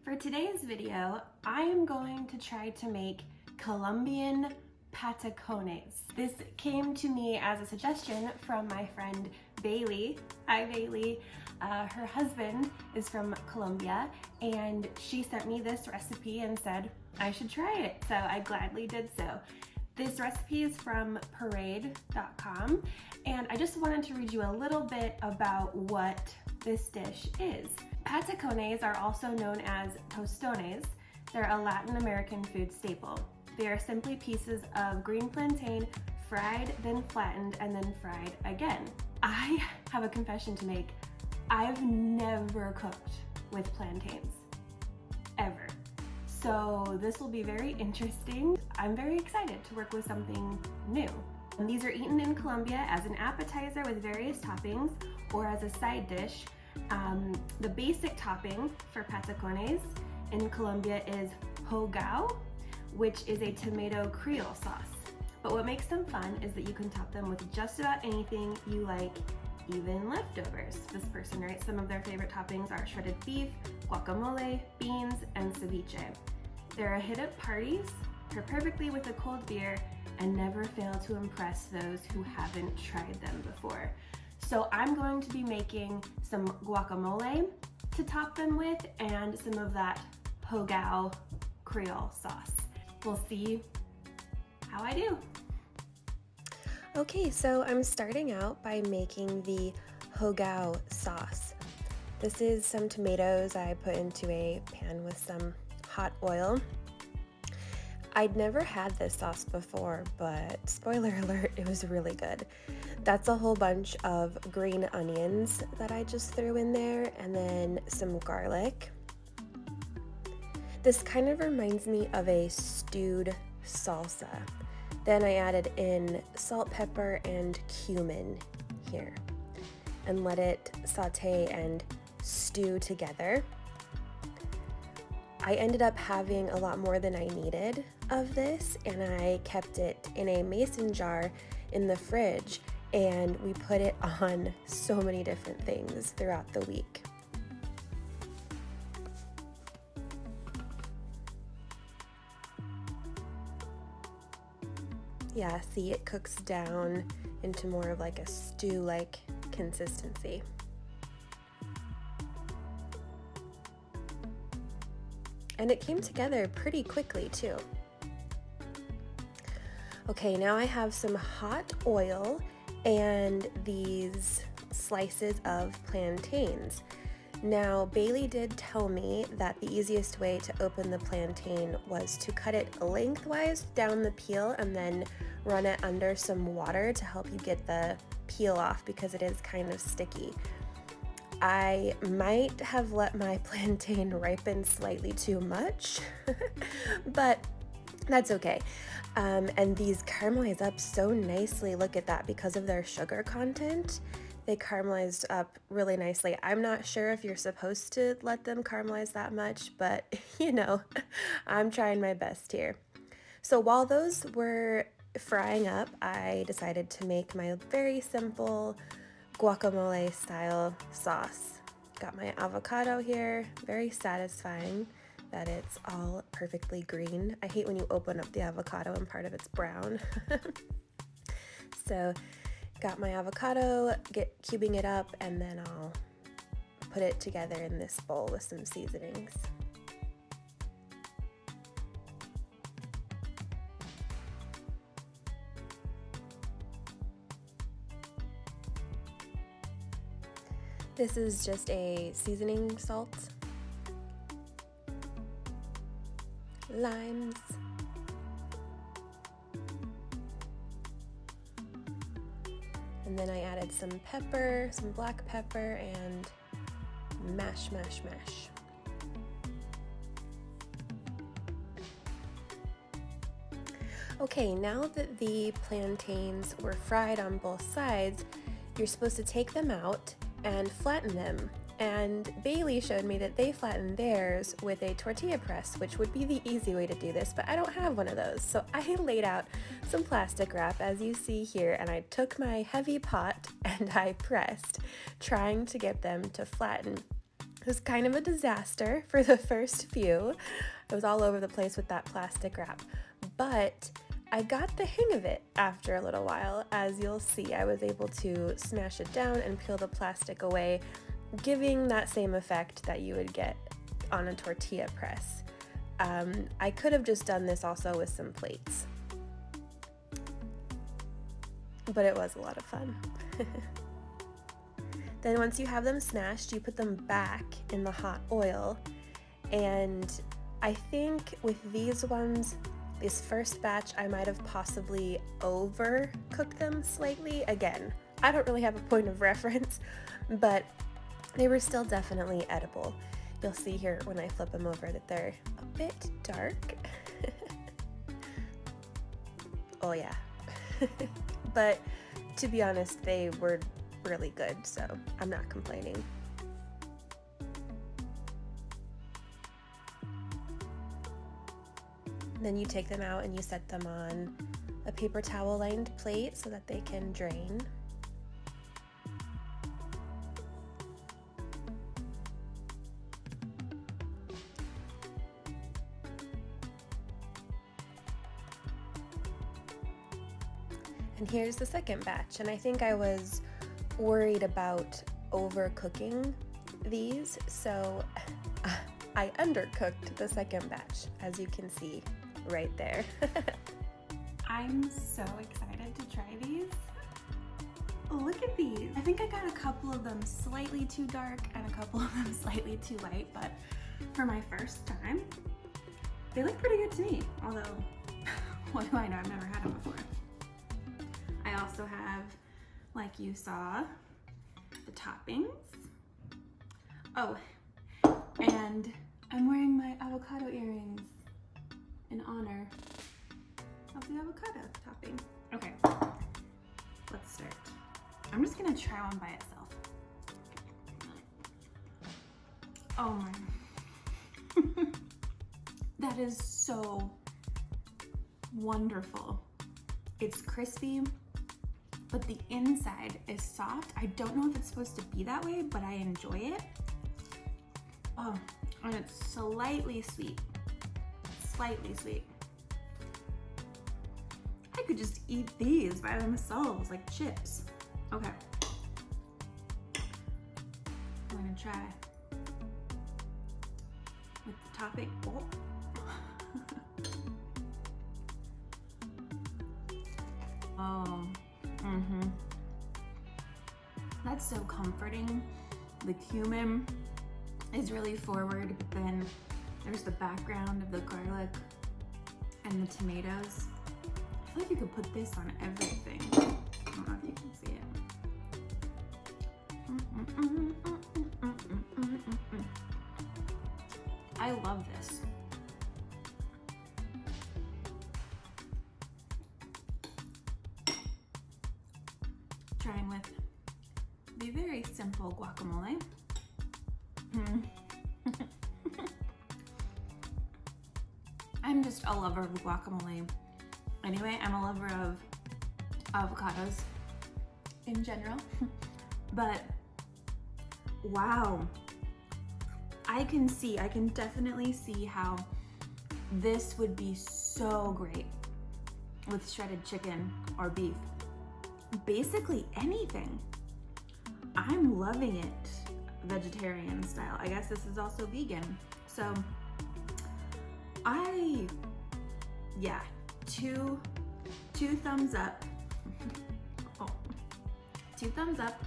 For today's video, I am going to try to make Colombian Patacones. This came to me as a suggestion from my friend Bailey. Hi Bailey. Her husband is from Colombia and she sent me this recipe and said I should try it, so I gladly did so. This recipe is from parade.com and I just wanted to read you a little bit about what this dish is. Patacones are also known as tostones. They're a Latin American food staple. They are simply pieces of green plantain, fried, then flattened, and then fried again. I have a confession to make. I've never cooked with plantains, ever. So this will be very interesting. I'm very excited to work with something new. And these are eaten in Colombia as an appetizer with various toppings or as a side dish. The basic topping for patacones in Colombia is hogao, which is a tomato Creole sauce. But what makes them fun is that you can top them with just about anything you like, even leftovers. This person writes some of their favorite toppings are shredded beef, guacamole, beans, and ceviche. They're a hit at parties, pair perfectly with a cold beer, and never fail to impress those who haven't tried them before. So I'm going to be making some guacamole to top them with and some of that hogao Creole sauce. We'll see how I do. Okay, so I'm starting out by making the hogao sauce. This is some tomatoes I put into a pan with some hot oil. I'd never had this sauce before, but spoiler alert, it was really good. That's a whole bunch of green onions that I just threw in there, and then some garlic. This kind of reminds me of a stewed salsa. Then I added in salt, pepper, and cumin here and let it saute and stew together. I ended up having a lot more than I needed of this, and I kept it in a mason jar in the fridge, and we put it on so many different things throughout the week. Yeah, see, it cooks down into more of like a stew-like consistency. And it came together pretty quickly too. Okay, now I have some hot oil and these slices of plantains. Now, Bailey did tell me that the easiest way to open the plantain was to cut it lengthwise down the peel and then run it under some water to help you get the peel off because it is kind of sticky. I might have let my plantain ripen slightly too much, but that's okay. And these caramelize up so nicely. Look at that, because of their sugar content. They caramelized up really nicely. I'm not sure if you're supposed to let them caramelize that much, but you know, I'm trying my best here. So while those were frying up, I decided to make my very simple guacamole style sauce. Got my avocado here, very satisfying that it's all perfectly green. I hate when you open up the avocado and part of it's brown. So got my avocado, cubing it up, and then I'll put it together in this bowl with some seasonings. This is just a seasoning salt, limes, and then I added some pepper, some black pepper, and mash. Okay, now that the plantains were fried on both sides, you're supposed to take them out and flatten them. And Bailey showed me that they flatten theirs with a tortilla press, which would be the easy way to do this, but I don't have one of those. So I laid out some plastic wrap, as you see here, and I took my heavy pot and I pressed, trying to get them to flatten. It was kind of a disaster for the first few. It was all over the place with that plastic wrap, but I got the hang of it after a little while. As you'll see, I was able to smash it down and peel the plastic away, giving that same effect that you would get on a tortilla press. I could have just done this also with some plates, but it was a lot of fun. Then once you have them smashed, you put them back in the hot oil, and I think with these ones, this first batch, I might have possibly overcooked them slightly. Again, I don't really have a point of reference, but they were still definitely edible. You'll see here when I flip them over that they're a bit dark. Oh yeah. But to be honest, they were really good, so I'm not complaining. Then you take them out and you set them on a paper towel lined plate so that they can drain. And here's the second batch, and I think I was worried about overcooking these, so I undercooked the second batch, as you can see right there. I'm so excited to try these. Look at these. I think I got a couple of them slightly too dark and a couple of them slightly too light, but for my first time, they look pretty good to me. Although, what do I know? I've never had them before. I also have, like you saw, the toppings. Oh, and I'm wearing my avocado earrings in honor of the avocado topping. Okay, let's start. I'm just gonna try one by itself. Oh my. That is so wonderful. It's crispy, but the inside is soft. I don't know if it's supposed to be that way, but I enjoy it. Oh, and it's slightly sweet. Slightly sweet. I could just eat these by themselves like chips. Okay. I'm gonna try with the topping. Oh. Oh. That's so comforting. The cumin is really forward, but then there's the background of the garlic and the tomatoes. I feel like you could put this on everything. I don't know if you can see it. I love this. Trying with the very simple guacamole. I'm just a lover of guacamole. Anyway, I'm a lover of avocados in general. But wow, I can definitely see how this would be so great with shredded chicken or beef. Basically anything. I'm loving it vegetarian style. I guess this is also vegan. So yeah, two thumbs up. Oh, 2 thumbs up.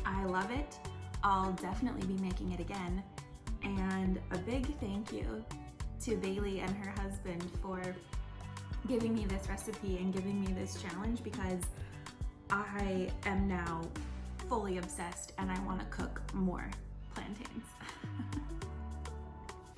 I love it. I'll definitely be making it again. And a big thank you to Bailey and her husband for giving me this recipe and giving me this challenge, because I am now fully obsessed and I want to cook more plantains.